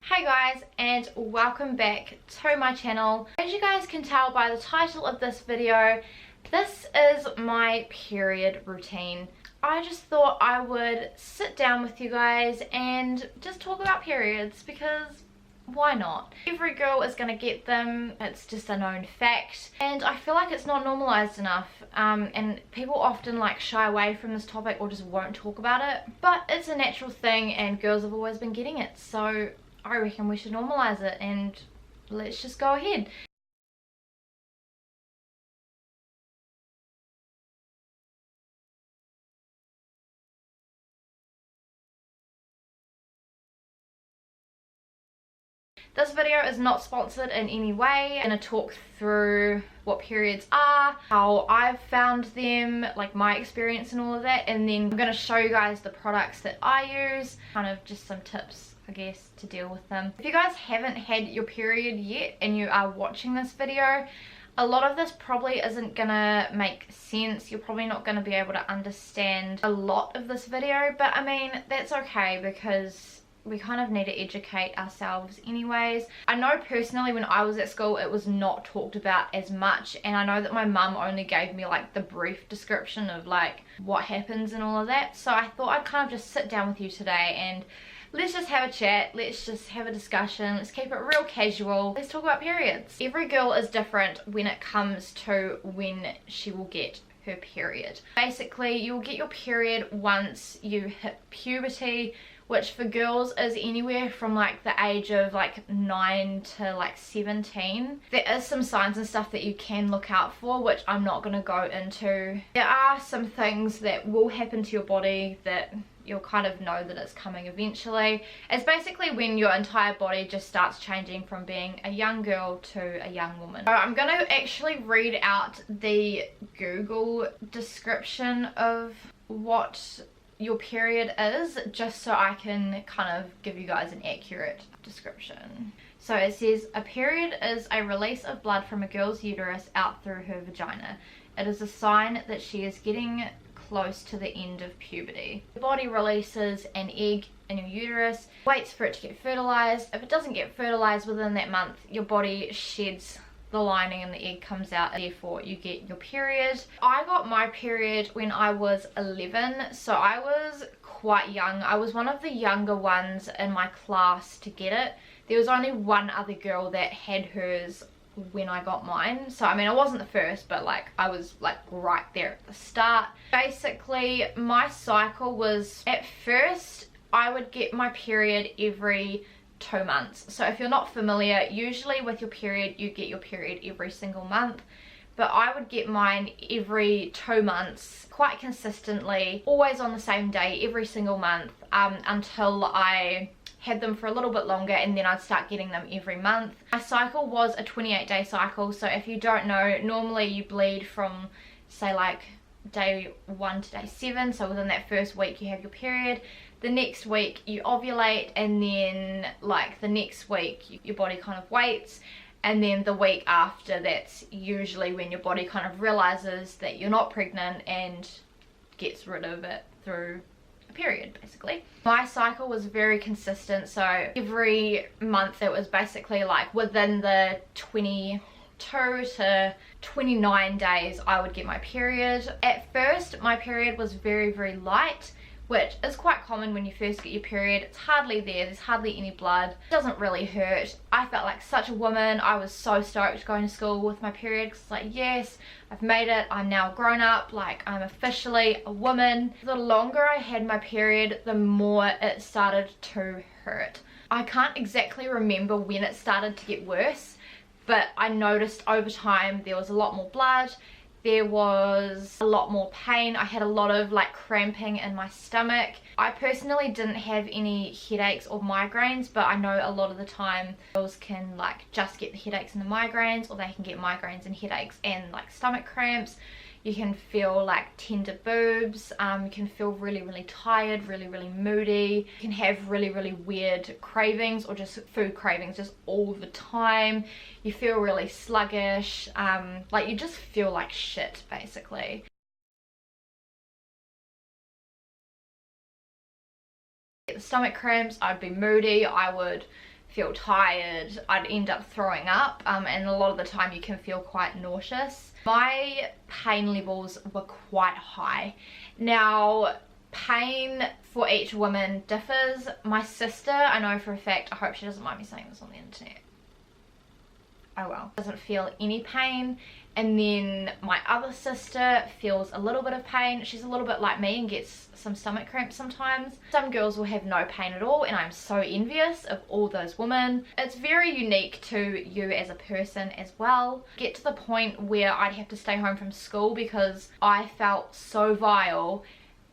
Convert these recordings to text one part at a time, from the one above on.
Hi guys, and welcome back to my channel. As you guys can tell by the title of this video, this is my period routine. I just thought I would sit down with you guys and just talk about periods because why not? Every girl is going to get them, it's just a known fact, and I feel like it's not normalized enough, and people often like shy away from this topic or just won't talk about it, but it's a natural thing and girls have always been getting it, so I reckon we should normalize it and let's just go ahead. This video is not sponsored in any way. I'm going to talk through what periods are, how I've found them, like my experience and all of that, and then I'm going to show you guys the products that I use, kind of just some tips, I guess, to deal with them. If you guys haven't had your period yet and you are watching this video, a lot of this probably isn't gonna make sense. You're probably not gonna be able to understand a lot of this video, but I mean, that's okay because we kind of need to educate ourselves anyways. I know personally when I was at school it was not talked about as much, and I know that my mum only gave me like the brief description of like what happens and all of that, so I thought I'd kind of just sit down with you today and let's just have a chat, let's just have a discussion, let's keep it real casual, let's talk about periods. Every girl is different when it comes to when she will get her period. Basically, you'll get your period once you hit puberty, which for girls is anywhere from like the age of like 9 to like 17. There is some signs and stuff that you can look out for, which I'm not going to go into. There are some things that will happen to your body that you'll kind of know that it's coming eventually. It's basically when your entire body just starts changing from being a young girl to a young woman. So I'm going to actually read out the Google description of what your period is, just so I can kind of give you guys an accurate description. So it says, a period is a release of blood from a girl's uterus out through her vagina. It is a sign that she is getting close to the end of puberty. Your body releases an egg in your uterus, waits for it to get fertilized. If it doesn't get fertilized within that month, your body sheds the lining and the egg comes out, and therefore you get your period. I got my period when I was 11, so I was quite young. I was one of the younger ones in my class to get it. There was only one other girl that had hers when I got mine, so I mean I wasn't the first, but like I was like right there at the start. Basically my cycle was, at first I would get my period every 2 months. So if you're not familiar, usually with your period you get your period every single month, but I would get mine every 2 months quite consistently, always on the same day every single month, until I had them for a little bit longer, and then I'd start getting them every month. My cycle was a 28-day cycle, so if you don't know, normally you bleed from say like day 1 to day 7, so within that first week you have your period. The next week you ovulate, and then like the next week your body kind of waits, and then the week after, that's usually when your body kind of realizes that you're not pregnant and gets rid of it through a period, basically. My cycle was very consistent, so every month it was basically like within the 22 to 29 days I would get my period. At first my period was very, very light, which is quite common when you first get your period. It's hardly there's hardly any blood, it doesn't really hurt. I felt like such a woman. I was so stoked going to school with my period, because it's like, yes, I've made it, I'm now grown up, like I'm officially a woman. The longer I had my period, the more it started to hurt. I can't exactly remember when it started to get worse, but I noticed over time there was a lot more blood, there was a lot more pain, I had a lot of like cramping in my stomach. I personally didn't have any headaches or migraines, but I know a lot of the time girls can like just get the headaches and the migraines, or they can get migraines and headaches and like stomach cramps. You can feel like tender boobs, you can feel really, really tired, really, really moody. You can have really, really weird cravings, or just food cravings just all the time. You feel really sluggish, like you just feel like shit basically. Get the stomach cramps, I'd be moody, I would feel tired, I'd end up throwing up, and a lot of the time you can feel quite nauseous. My pain levels were quite high. Now, pain for each woman differs. My sister, I know for a fact, I hope she doesn't mind me saying this on the internet, oh well, doesn't feel any pain. And then my other sister feels a little bit of pain. She's a little bit like me and gets some stomach cramps sometimes. Some girls will have no pain at all, and I'm so envious of all those women. It's very unique to you as a person as well. Get to the point where I'd have to stay home from school because I felt so vile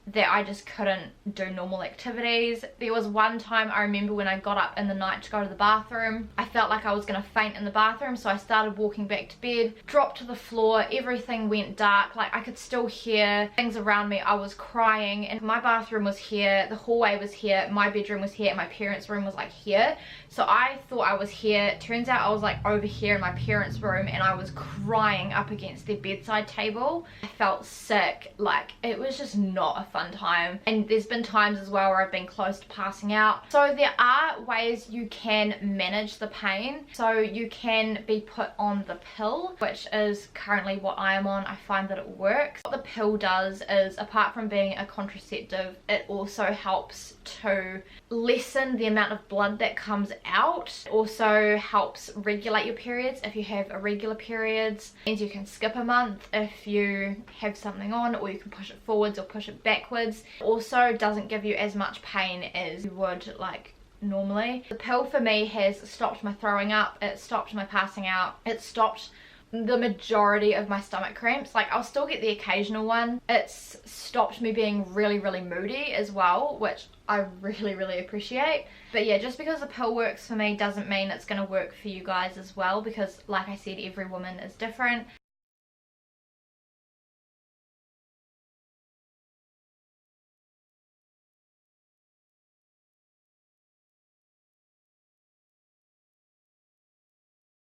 that I just couldn't do normal activities. There was one time I remember when I got up in the night to go to the bathroom, I felt like I was gonna faint in the bathroom, so I started walking back to bed, dropped to the floor, everything went dark, like I could still hear things around me. I was crying, and my bathroom was here, the hallway was here, my bedroom was here, and my parents' room was like here. So I thought I was here. Turns out I was like over here in my parents' room, and I was crying up against their bedside table. I felt sick. Like, it was just not a fun time. And there's been times as well where I've been close to passing out. So there are ways you can manage the pain. So you can be put on the pill, which is currently what I am on. I find that it works. What the pill does is, apart from being a contraceptive, it also helps to lessen the amount of blood that comes out. It also helps regulate your periods if you have irregular periods. It means you can skip a month if you have something on, or you can push it forwards or push it backwards. It also doesn't give you as much pain as you would like normally. The pill for me has stopped my throwing up, it stopped my passing out, it stopped the majority of my stomach cramps. Like, I'll still get the occasional one. It's stopped me being really moody as well, which I really appreciate. But yeah, just because the pill works for me doesn't mean it's going to work for you guys as well, because like I said, every woman is different.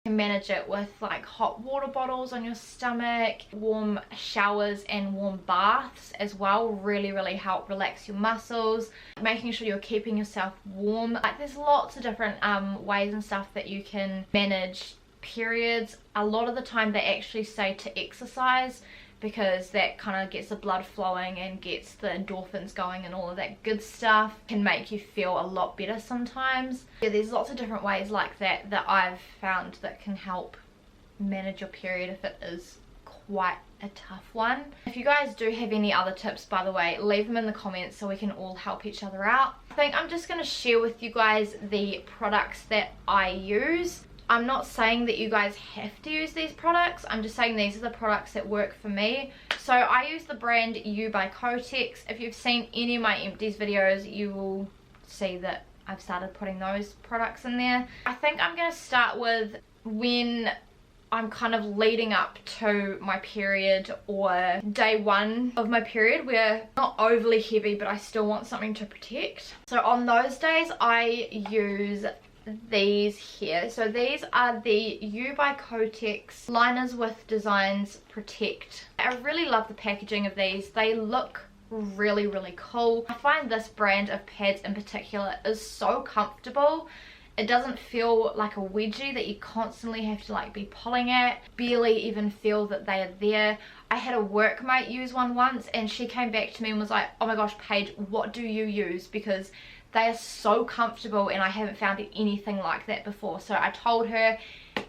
Manage it with like hot water bottles on your stomach. Warm showers and warm baths as well really help relax your muscles. Making sure you're keeping yourself warm. Like, there's lots of different ways and stuff that you can manage periods. A lot of the time they actually say to exercise, because that kind of gets the blood flowing and gets the endorphins going and all of that good stuff. Can make you feel a lot better sometimes. Yeah, there's lots of different ways like that that I've found that can help manage your period if it is quite a tough one. If you guys do have any other tips, by the way, leave them in the comments so we can all help each other out. I think I'm just going to share with you guys the products that I use. I'm not saying that you guys have to use these products, I'm just saying these are the products that work for me. So I use the brand You by Kotex. If you've seen any of my empties videos, you will see that I've started putting those products in there. I think I'm going to start with when I'm kind of leading up to my period, or day one of my period, where not overly heavy but I still want something to protect. So on those days I use these here. So these are the You by Kotex Liners with Designs Protect. I really love the packaging of these. They look really cool. I find this brand of pads in particular is so comfortable. It doesn't feel like a wedgie that you constantly have to like be pulling at. Barely even feel that they are there. I had a workmate use one once and she came back to me and was like, oh my gosh Paige, what do you use? Because they are so comfortable and I haven't found anything like that before. So I told her,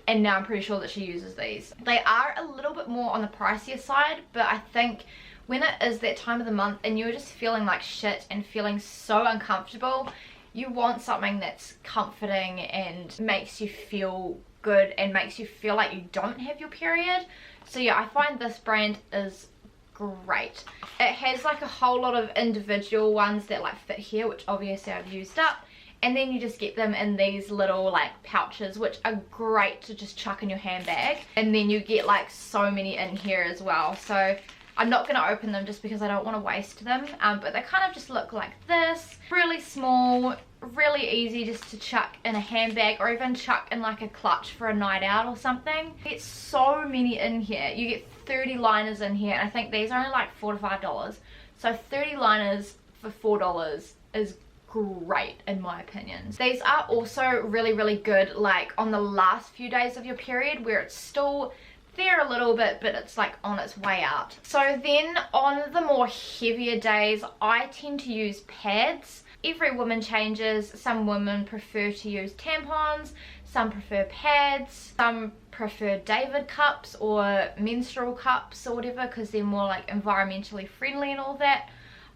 and now I'm pretty sure that she uses these. They are a little bit more on the pricier side, but I think when it is that time of the month and you're just feeling like shit and feeling so uncomfortable, you want something that's comforting and makes you feel good and makes you feel like you don't have your period. So yeah, I find this brand is great. It has like a whole lot of individual ones that like fit here, which obviously I've used up, and then you just get them in these little like pouches, which are great to just chuck in your handbag, and then you get like so many in here as well. So I'm not going to open them just because I don't want to waste them, but they kind of just look like this. Really small, really easy just to chuck in a handbag, or even chuck in like a clutch for a night out or something. You get so many in here. You get 30 liners in here, and I think these are only like $4 to $5. So 30 liners for $4 is great in my opinion. These are also really good like on the last few days of your period where it's still there a little bit but it's like on its way out. So then on the more heavier days I tend to use pads. Every woman changes. Some women prefer to use tampons, some prefer pads, some prefer David cups or menstrual cups or whatever because they're more like environmentally friendly and all that.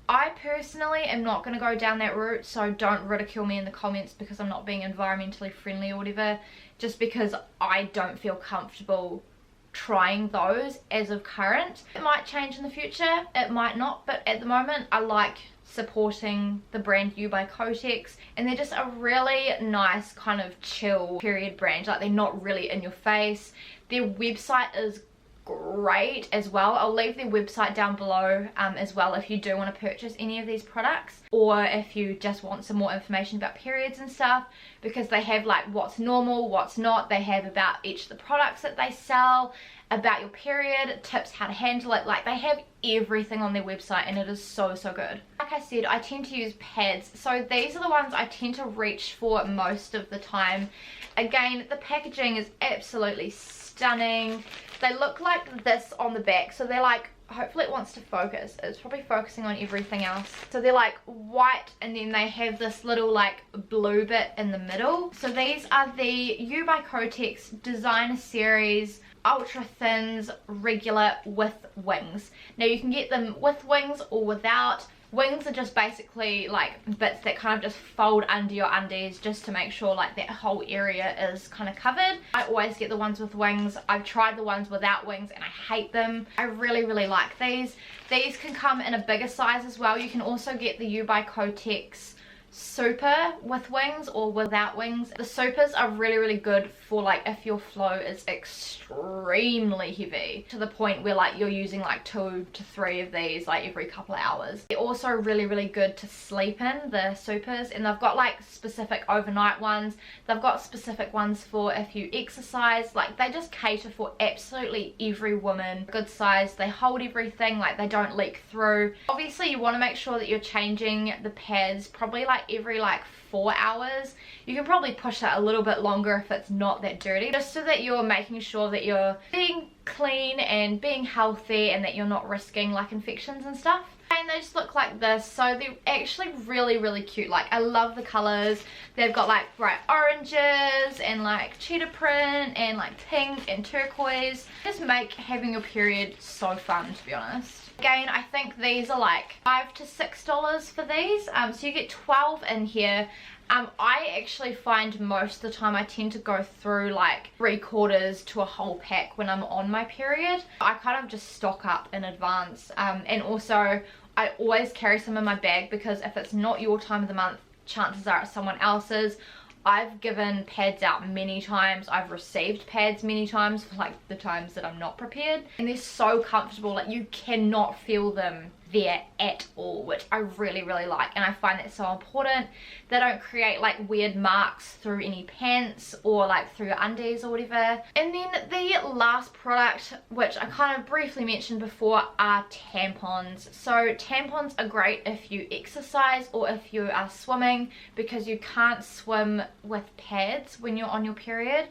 I personally am not going to go down that route, so don't ridicule me in the comments because I'm not being environmentally friendly or whatever, just because I don't feel comfortable trying those as of current. It might change in the future, it might not, but at the moment I like supporting the brand You by Kotex, and they're just a really nice kind of chill period brand. Like they're not really in your face. Their website is great as well. I'll leave their website down below as well if you do want to purchase any of these products, or if you just want some more information about periods and stuff, because they have like what's normal, what's not. They have about each of the products that they sell, about your period, tips how to handle it. Like they have everything on their website and it is so good. Like I said, I tend to use pads, so these are the ones I tend to reach for most of the time. Again, the packaging is absolutely stunning. They look like this on the back, so they're like, hopefully it wants to focus, it's probably focusing on everything else. So they're like white and then they have this little like blue bit in the middle. So these are the You by Kotex Designer Series Ultra Thins Regular with Wings. Now you can get them with wings or without. Wings are just basically like bits that kind of just fold under your undies just to make sure like that whole area is kind of covered. I always get the ones with wings. I've tried the ones without wings and I hate them. I really like these. These can come in a bigger size as well. You can also get the You by Kotex Super with wings or without wings. The supers are really good for like if your flow is extremely heavy to the point where like you're using like 2 to 3 of these like every couple of hours. They're also really good to sleep in, the supers, and they've got like specific overnight ones. They've got specific ones for if you exercise. Like they just cater for absolutely every woman. Good size, they hold everything, like they don't leak through. Obviously you want to make sure that you're changing the pads probably like every like 4 hours. You can probably push that a little bit longer if it's not that dirty, just so that you're making sure that you're being clean and being healthy and that you're not risking like infections and stuff. And they just look like this, so they're actually really cute. Like I love the colors. They've got like bright oranges and like cheetah print and like pink and turquoise. Just make having your period so fun, to be honest. Again, I think these are like $5 to $6 for these, so you get 12 in here. I actually find most of the time I tend to go through like 3/4 to a whole pack when I'm on my period. I kind of just stock up in advance, and also I always carry some in my bag because if it's not your time of the month, chances are it's someone else's. I've given pads out many times. I've received pads many times for like the times that I'm not prepared, and they're so comfortable. Like you cannot feel them there at all, which I really like, and I find that so important. They don't create like weird marks through any pants or like through your undies or whatever. And then the last product, which I kind of briefly mentioned before, are tampons. So tampons are great if you exercise or if you are swimming, because you can't swim with pads when you're on your period.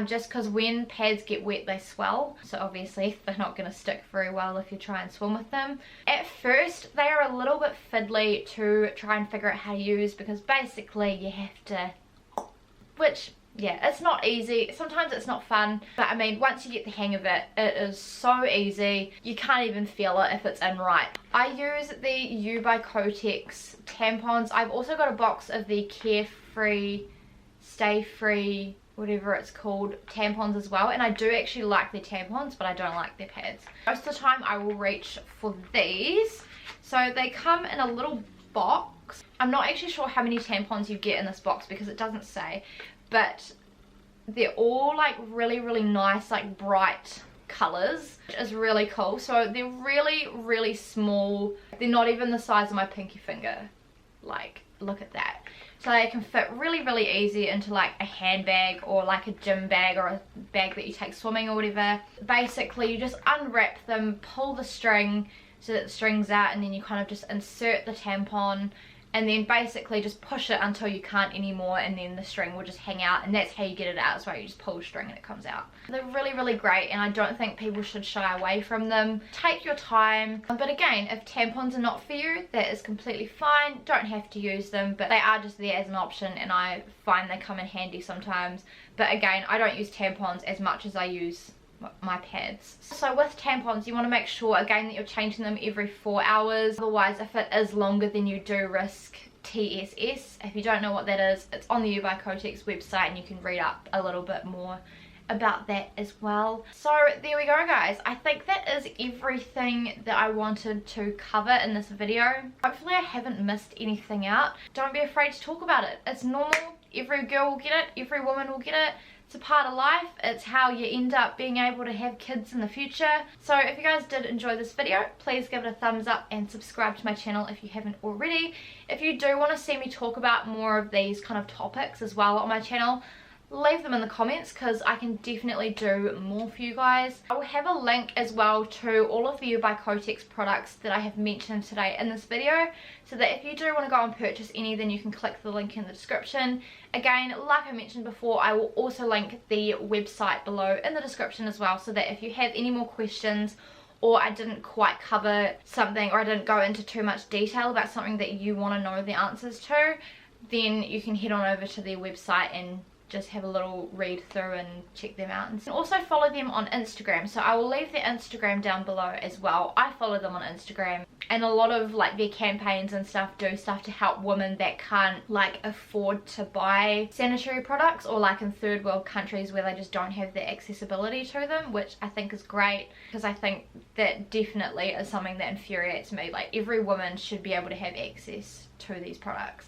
Just because when pads get wet they swell, so obviously they're not going to stick very well if you try and swim with them. At first they are a little bit fiddly to try and figure out how to use, because basically you have to, which yeah, it's not easy. Sometimes it's not fun, but I mean once you get the hang of it, it is so easy. You can't even feel it if it's in right. I use the You by Kotex tampons. I've also got a box of the Carefree, Stay Free, whatever it's called, tampons as well, and I do actually like their tampons, but I don't like their pads. Most of the time I will reach for these. So they come in a little box. I'm not actually sure how many tampons you get in this box because it doesn't say, but they're all like really nice, like bright colors, which is really cool. So they're really small. They're not even the size of my pinky finger. Like, look at that. So they can fit really easy into like a handbag or like a gym bag or a bag that you take swimming or whatever. Basically you just unwrap them, pull the string so that the string's out, and then you kind of just insert the tampon and then basically just push it until you can't anymore, and then the string will just hang out, and that's how you get it out. So you just pull the string and it comes out. They're really, really great, and I don't think people should shy away from them. Take your time, but again, if tampons are not for you, that is completely fine. Don't have to use them, but they are just there as an option, and I find they come in handy sometimes. But again, I don't use tampons as much as I use my pads. So with tampons, you want to make sure again that you're changing them every 4 hours. Otherwise, if it is longer, then you do risk TSS. If you don't know what that is, it's on the You by Kotex website, and you can read up a little bit more about that as well. So there we go, guys. I think that is everything that I wanted to cover in this video. Hopefully I haven't missed anything out. Don't be afraid to talk about it. It's normal. Every girl will get it. Every woman will get it. It's a part of life. It's how you end up being able to have kids in the future. So if you guys did enjoy this video, please give it a thumbs up and subscribe to my channel if you haven't already. If you do want to see me talk about more of these kind of topics as well on my channel, leave them in the comments, because I can definitely do more for you guys. I will have a link as well to all of the You by Kotex products that I have mentioned today in this video, so that if you do want to go and purchase any, then you can click the link in the description. Again, like I mentioned before, I will also link the website below in the description as well, so that if you have any more questions, or I didn't quite cover something, or I didn't go into too much detail about something that you want to know the answers to, then you can head on over to their website and just have a little read through and check them out. And also follow them on Instagram, so I will leave their Instagram down below as well. I follow them on Instagram, and a lot of like their campaigns and stuff do stuff to help women that can't like afford to buy sanitary products, or like in third world countries where they just don't have the accessibility to them, which I think is great, because I think that definitely is something that infuriates me. Like, every woman should be able to have access to these products.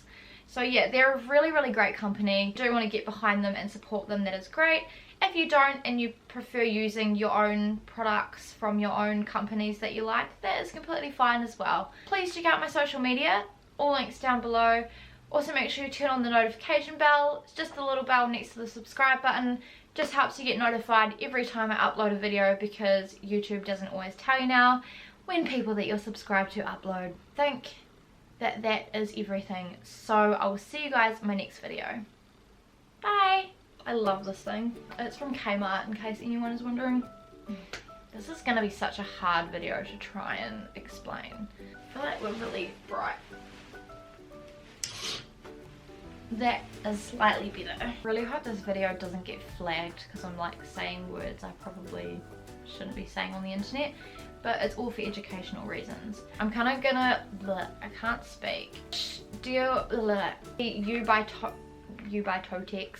So yeah, they're a really, really great company. Do want to get behind them and support them, that is great. If you don't, and you prefer using your own products from your own companies that you like, that is completely fine as well. Please check out my social media, all links down below. Also make sure you turn on the notification bell. It's just the little bell next to the subscribe button. Just helps you get notified every time I upload a video, because YouTube doesn't always tell you now when people that you're subscribed to upload. That is everything. So I will see you guys in my next video. Bye. I love this thing. It's from Kmart, in case anyone is wondering. This is going to be such a hard video to try and explain. I feel like we're really bright. That is slightly better. Really hope this video doesn't get flagged, because I'm like saying words I probably shouldn't be saying on the internet. But it's all for educational reasons. I'm kind of gonna, I can't speak. Dear You by Kotex